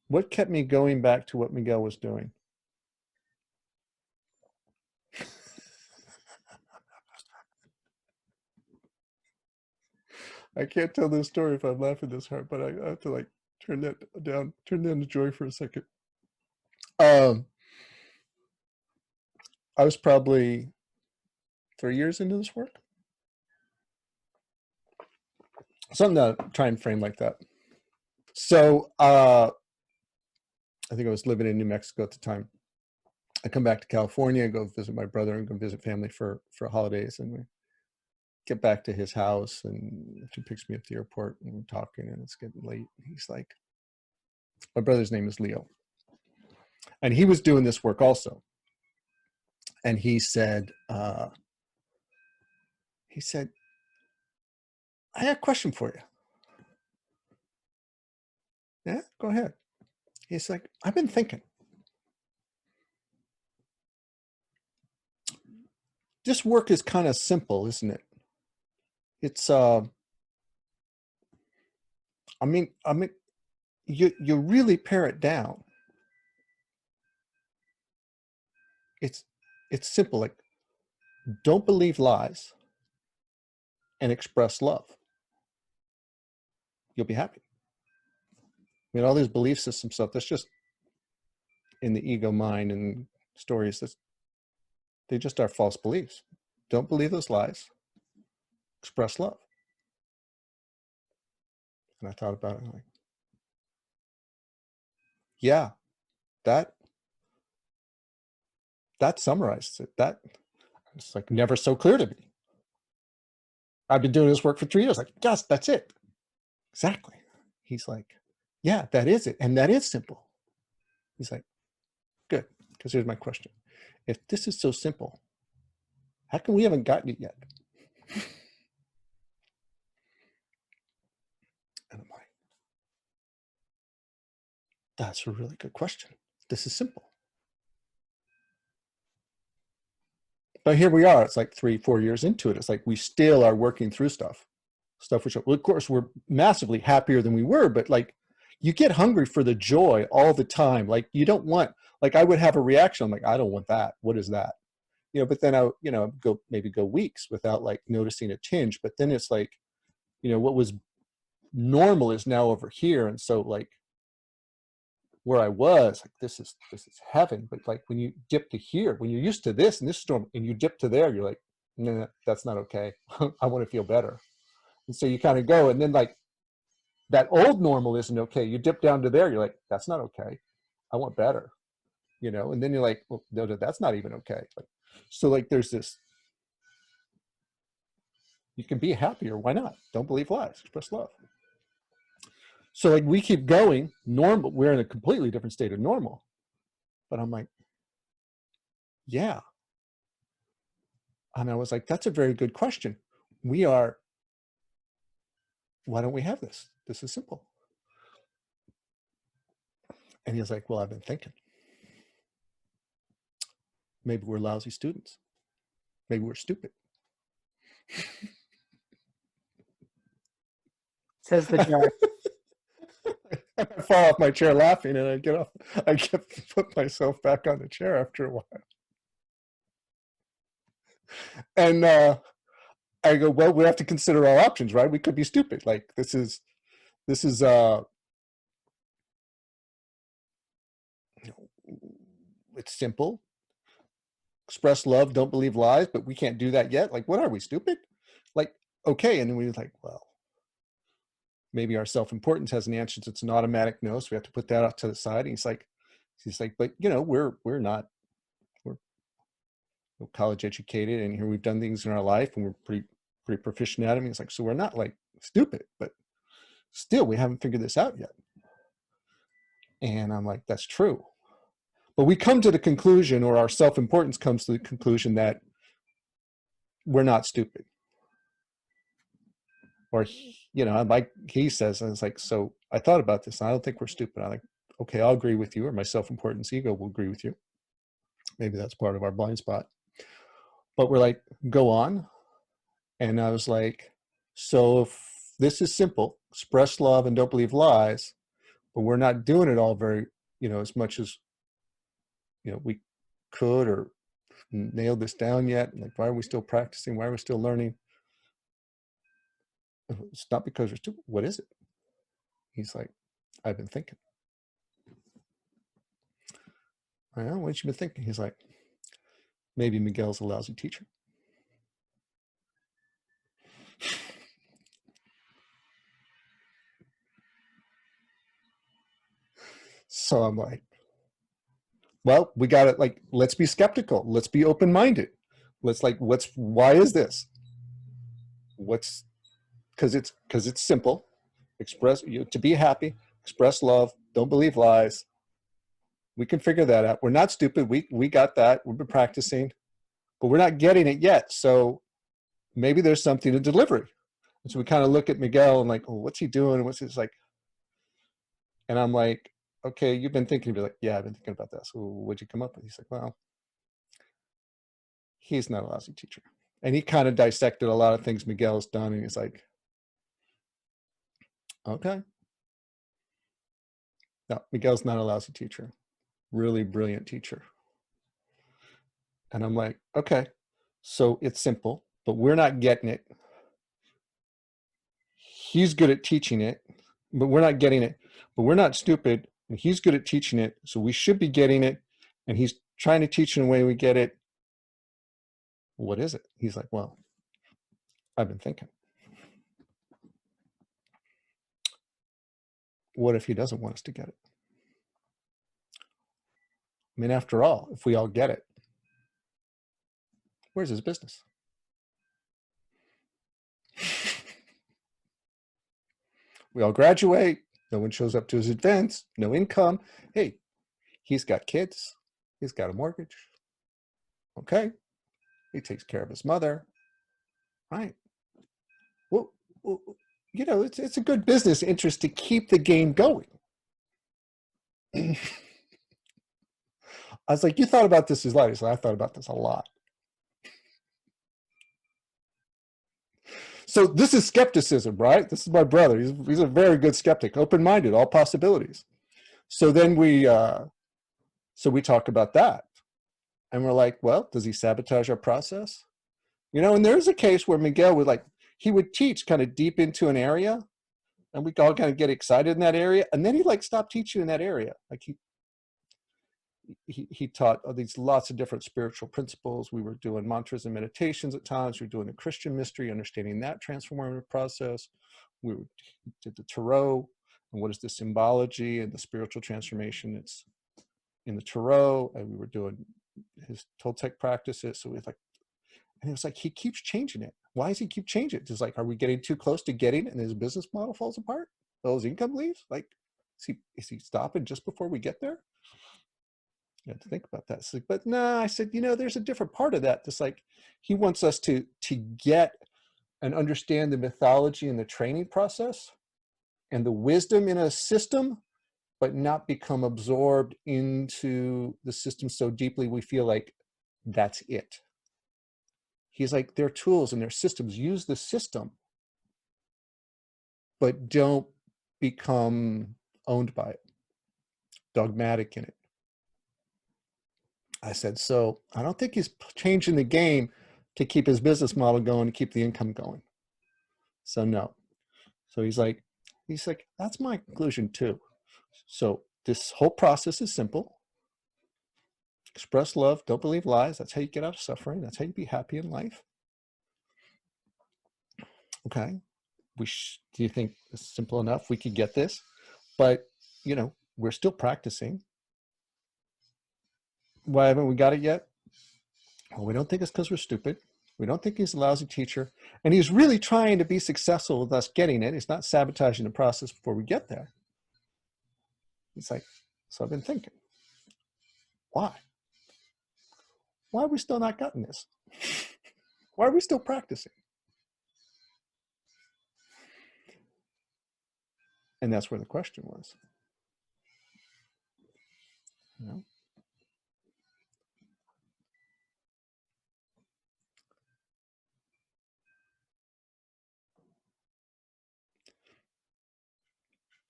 What kept me going back to what Miguel was doing? I can't tell this story if I'm laughing this hard, but I have to like turn that down to joy for a second. I was probably 3 years into this work. Something to try and frame like that. So I think I was living in New Mexico at the time. I come back to California, go visit my brother and go visit family for holidays, and we get back to his house and he picks me up at the airport and we're talking and it's getting late. He's like, my brother's name is Leo. And he was doing this work also. And he said, I got a question for you. Yeah, go ahead. He's like, I've been thinking. This work is kind of simple, isn't it? It's, I mean, you really pare it down. It's simple, like, don't believe lies and express love. You'll be happy. I mean, all these belief system stuff, that's just in the ego mind and stories, they just are false beliefs. Don't believe those lies. Express love. And I thought about it like, yeah, that summarizes it. That it's like never so clear to me. I've been doing this work for 3 years. Like, yes, that's it. Exactly. He's like, yeah, that is it. And that is simple. He's like, good. Because here's my question. If this is so simple, how come we haven't gotten it yet? And I'm like, that's a really good question. This is simple. But here we are. It's like 3-4 years into it. It's like we still are working through stuff which, well, of course, we're massively happier than we were. But like, you get hungry for the joy all the time. Like, you don't want, like, I would have a reaction. I'm like, I don't want that. What is that? You know, but then I, you know, maybe go weeks without like noticing a tinge. But then it's like, you know, what was normal is now over here. And so like where I was, like, this is heaven. But like when you dip to here, when you're used to this and this storm and you dip to there, you're like, nah, that's not okay. I want to feel better. And so you kind of go, and then like that old normal isn't okay. You dip down to there, you're like, that's not okay. I want better, you know? And then you're like, well, no, that's not even okay. Like, so like there's this, you can be happier. Why not? Don't believe lies, express love. So like we keep going, normal, we're in a completely different state of normal. But I'm like, yeah. And I was like, that's a very good question. Why don't we have this? This is simple. And he was like, well, I've been thinking. Maybe we're lousy students. Maybe we're stupid. Says the judge. I fall off my chair laughing, and I get up. I put myself back on the chair after a while. And I go, well, we have to consider all options, right? We could be stupid. Like this is it's simple. Express love, don't believe lies, but we can't do that yet. Like, what are we, stupid? Like, okay. And then we were like, well, maybe our self-importance has an answer. It's an automatic no, so we have to put that out to the side. And he's like, but you know, we're college educated, and here we've done things in our life, and we're pretty proficient at them. He's like, so we're not like stupid, but still, we haven't figured this out yet. And I'm like, that's true. But we come to the conclusion, or our self-importance comes to the conclusion, that we're not stupid. Or, you know, like he says, and it's like, so I thought about this, and I don't think we're stupid. I'm like, okay, I'll agree with you, or my self-importance ego will agree with you. Maybe that's part of our blind spot. But we're like, go on. And I was like, so if this is simple, express love and don't believe lies, but we're not doing it all very, as much as, we could, or nailed this down yet. Like, why are we still practicing? Why are we still learning? It's not because we're stupid. What is it? He's like, I've been thinking. I know, what you been thinking? He's like, maybe Miguel's a lousy teacher. So I'm like, well, we got it. Like, let's be skeptical. Let's be open-minded. Why is this? Because it's simple. Express, to be happy, express love, don't believe lies. We can figure that out. We're not stupid. We got that. We've been practicing, but we're not getting it yet. So maybe there's something to delivery. And so we kind of look at Miguel and like, oh, what's he doing? What's this like? And I'm like, okay, you've been thinking. Be like, yeah, I've been thinking about that. So what'd you come up with? He's like, well, he's not a lousy teacher. And he kind of dissected a lot of things Miguel's done. And he's like, okay. No, Miguel's not a lousy teacher. Really brilliant teacher. And I'm like, okay, so it's simple, but we're not getting it. He's good at teaching it, but we're not getting it. But we're not stupid, and he's good at teaching it, so we should be getting it. And he's trying to teach in a way we get it. What is it? He's like, well, I've been thinking. What if he doesn't want us to get it? I mean, after all, if we all get it, where's his business? We all graduate. No one shows up to his events. No income. Hey, he's got kids. He's got a mortgage. Okay. He takes care of his mother. Right. Well, it's a good business interest to keep the game going. I was like, you thought about this as light. He's like, I thought about this a lot. So this is skepticism, right? This is my brother. He's a very good skeptic, open-minded, all possibilities. So then we talk about that. And we're like, well, does he sabotage our process? And there's a case where Miguel he would teach kind of deep into an area, and we all kind of get excited in that area. And then he stopped teaching in that area. Like he taught these lots of different spiritual principles. We were doing mantras and meditations at times. We were doing the Christian mystery, understanding that transformative process. We did the tarot, and what is the symbology and the spiritual transformation it's in the tarot. And we were doing his Toltec practices. So and it was like, he keeps changing it. Why does he keep changing it? Just like, are we getting too close to getting it and his business model falls apart? Well, his income leaves? Like, is he stopping just before we get there? You have to think about that. Like, but no, I said, there's a different part of that. Just like, he wants us to get and understand the mythology and the training process and the wisdom in a system, but not become absorbed into the system so deeply we feel like that's it. He's like, their tools and their systems, use the system, but don't become owned by it, dogmatic in it. I said, so I don't think he's changing the game to keep his business model going, to keep the income going. So no. So he's like, that's my conclusion too. So this whole process is simple. Express love, don't believe lies. That's how you get out of suffering. That's how you be happy in life. Okay. Do you think it's simple enough? We could get this, but we're still practicing. Why haven't we got it yet? Well, we don't think it's because we're stupid. We don't think he's a lousy teacher. And he's really trying to be successful with us getting it. He's not sabotaging the process before we get there. He's like, so I've been thinking, why? Why are we still not gotten this? Why are we still practicing? And that's where the question was.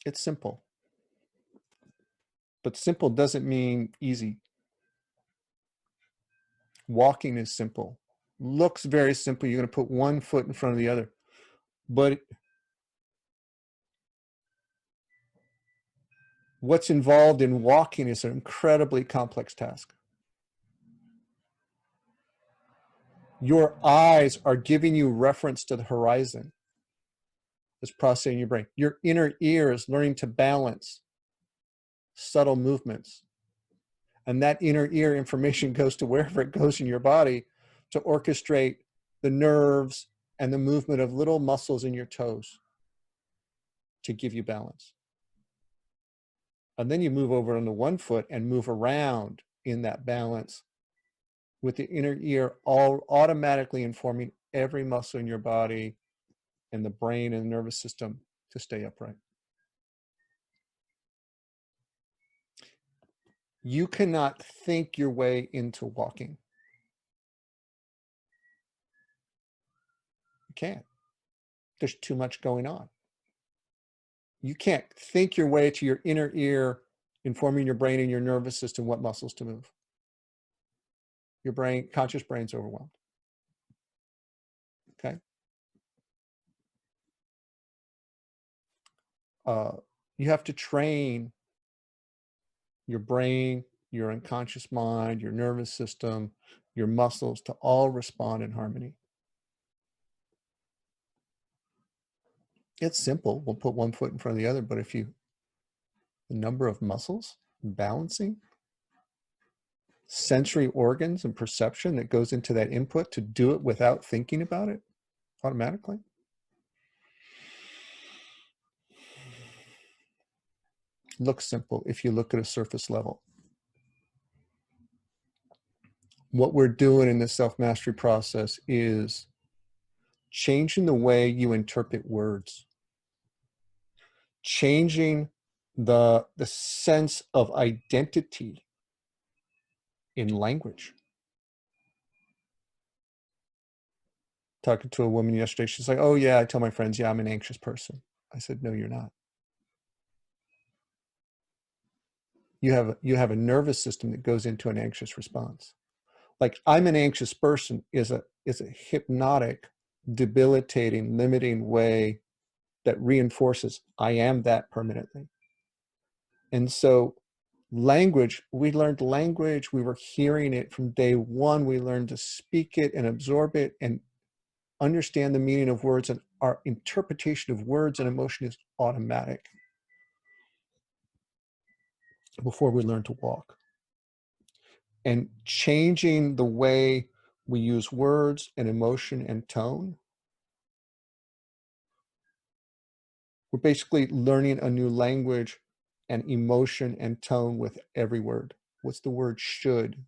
It's simple. But simple doesn't mean easy. Walking is simple. Looks very simple. You're going to put one foot in front of the other. But what's involved in walking is an incredibly complex task. Your eyes are giving you reference to the horizon. It's processing your brain. Your inner ear is learning to balance subtle movements. And that inner ear information goes to wherever it goes in your body to orchestrate the nerves and the movement of little muscles in your toes to give you balance. And then you move over onto one foot and move around in that balance with the inner ear all automatically informing every muscle in your body and the brain and the nervous system to stay upright. You cannot think your way into walking. You can't. There's too much going on. You can't think your way to your inner ear, informing your brain and your nervous system what muscles to move. Your brain, conscious brain's overwhelmed. Okay. You have to train your brain, your unconscious mind, your nervous system, your muscles to all respond in harmony. It's simple. We'll put one foot in front of the other, but if you, the number of muscles, balancing, sensory organs and perception that goes into that input to do it without thinking about it automatically. Looks simple if you look at a surface level. What we're doing in the self-mastery process is changing the way you interpret words, changing the sense of identity in language. Talking to a woman yesterday, she's like, oh yeah, I tell my friends, yeah, I'm an anxious person. I said, no, you're not. You have a nervous system that goes into an anxious response. Like, I'm an anxious person is a hypnotic, debilitating, limiting way that reinforces I am that permanently. And so language, we learned language, we were hearing it from day one. We learned to speak it and absorb it and understand the meaning of words, and our interpretation of words and emotion is automatic before we learn to walk. And changing the way we use words and emotion and tone, we're basically learning a new language and emotion and tone with every word. What's the word should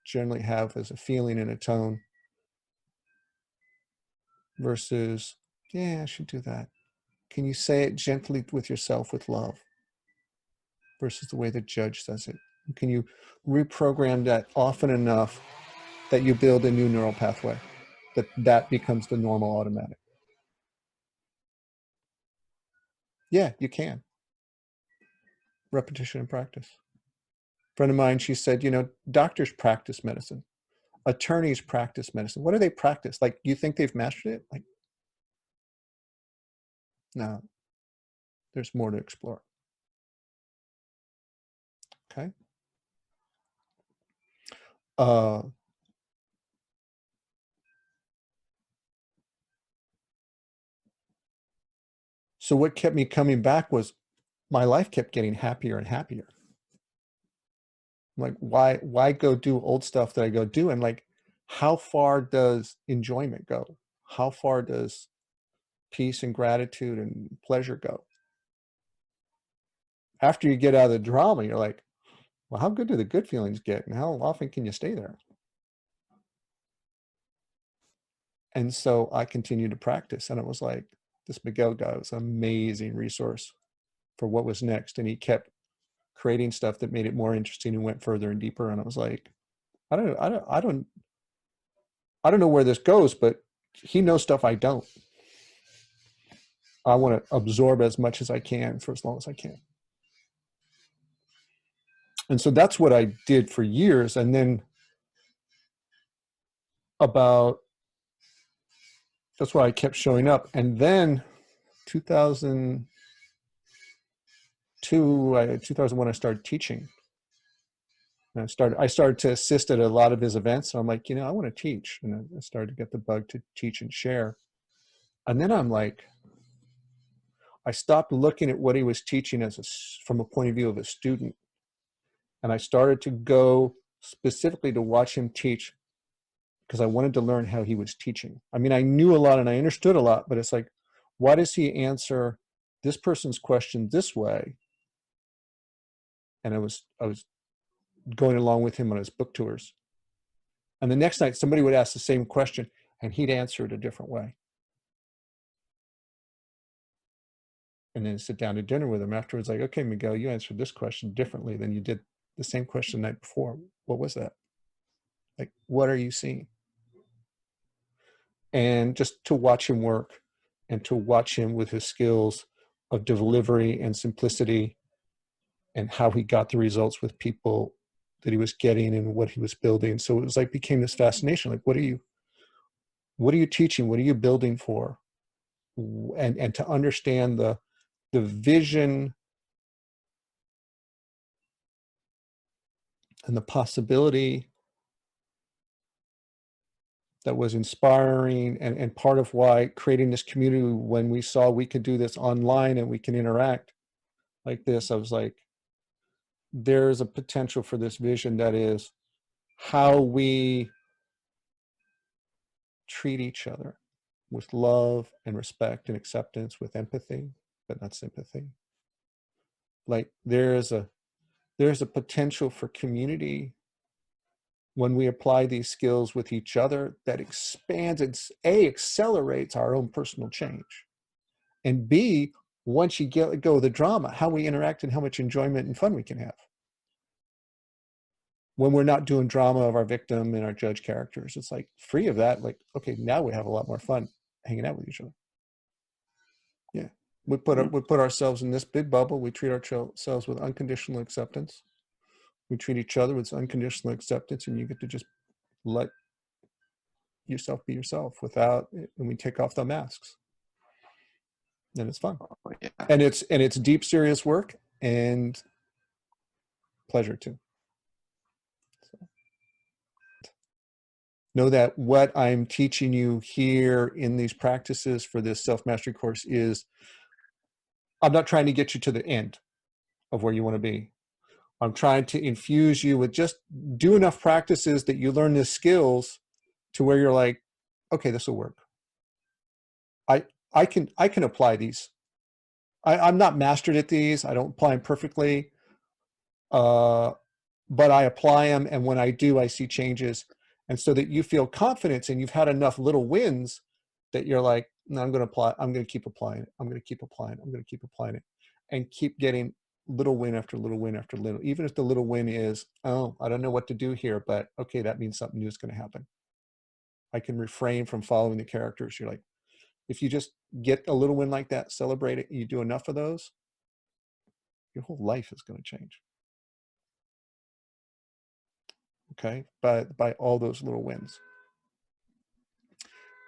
generally have as a feeling and a tone versus, yeah, I should do that. Can you say it gently with yourself with love versus the way the judge says it? Can you reprogram that often enough that you build a new neural pathway, that becomes the normal automatic? Yeah, you can. Repetition and practice. A friend of mine, she said, you know, doctors practice medicine. Attorneys practice medicine. What do they practice? Like, you think they've mastered it? Like, no, there's more to explore. Okay. So what kept me coming back was my life kept getting happier and happier. Like, why go do old stuff that I go do? And like, how far does enjoyment go? How far does peace and gratitude and pleasure go? After you get out of the drama, you're like, well, how good do the good feelings get? And how often can you stay there? And so I continued to practice. And it was like, this Miguel guy was an amazing resource for what was next. And he kept creating stuff that made it more interesting and went further and deeper. And I was like, I don't know where this goes, but he knows stuff I don't. I want to absorb as much as I can for as long as I can. And so that's what I did for years. And then that's why I kept showing up. And then 2001, I started teaching. And I started to assist at a lot of his events. So I'm like, I want to teach. And I started to get the bug to teach and share. And then I'm like, I stopped looking at what he was teaching from a point of view of a student. And I started to go specifically to watch him teach because I wanted to learn how he was teaching. I mean, I knew a lot and I understood a lot, but it's like, why does he answer this person's question this way? And I was going along with him on his book tours. And the next night, somebody would ask the same question and he'd answer it a different way. And then sit down to dinner with him afterwards, like, okay, Miguel, you answered this question differently than you did the same question the night before. What was that? Like, what are you seeing? And just to watch him work and to watch him with his skills of delivery and simplicity and how he got the results with people that he was getting and what he was building. So it was like, became this fascination. Like, what are you teaching? What are you building for? And to understand the vision and the possibility that was inspiring, and part of why creating this community, when we saw we could do this online and we can interact like this, I was like, there's a potential for this vision that is how we treat each other with love and respect and acceptance, with empathy, but not sympathy. Like there's a potential for community when we apply these skills with each other that expands, it's accelerates our own personal change. And B, once you go the drama, how we interact and how much enjoyment and fun we can have. When we're not doing drama of our victim and our judge characters, it's like free of that. Like, okay, now we have a lot more fun hanging out with each other. Yeah. We put ourselves in this big bubble. We treat ourselves with unconditional acceptance. We treat each other with unconditional acceptance, and you get to just let yourself be yourself without, and we take off the masks. And it's fun. Oh, yeah. And it's deep, serious work and pleasure too. So know that what I'm teaching you here in these practices for this self-mastery course is, I'm not trying to get you to the end of where you want to be. I'm trying to infuse you with just do enough practices that you learn the skills to where you're like, okay, this will work. I can apply these. I'm not mastered at these. I don't apply them perfectly, but I apply them, and when I do, I see changes. And so that you feel confidence and you've had enough little wins that you're like, no, I'm going to keep applying it. I'm going to keep applying it. I'm going to keep applying it, and keep getting little win after little win after little. Even if the little win is, oh, I don't know what to do here, but okay, that means something new is going to happen. I can refrain from following the characters. You're like, if you just get a little win like that, celebrate it, you do enough of those, your whole life is going to change. Okay, by all those little wins.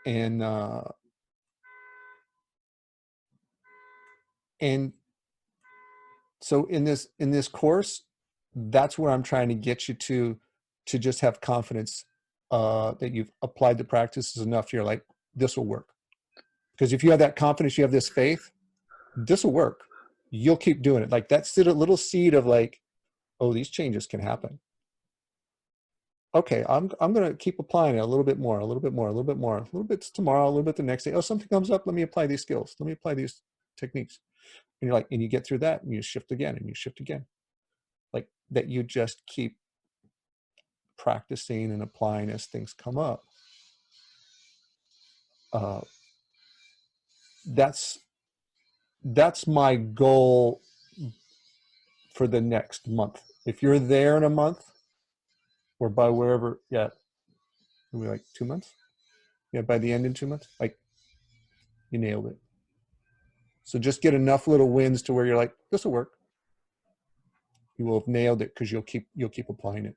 And so in this course, that's where I'm trying to get you to just have confidence that you've applied the practices enough. You're like, this will work. Because if you have that confidence, you have this faith, this will work. You'll keep doing it. Like that's a little seed of like, oh, these changes can happen. Okay, I'm going to keep applying it a little bit more, a little bit more, a little bit more, a little bit tomorrow, a little bit the next day. Oh, something comes up. Let me apply these skills. Let me apply these techniques. And you're like, and you get through that and you shift again and you shift again. Like that you just keep practicing and applying as things come up. That's my goal for the next month. If you're there in a month or by wherever, yeah, maybe like 2 months. Yeah, by the end in 2 months, like you nailed it. So just get enough little wins to where you're like, this will work. You will have nailed it because you'll keep applying it.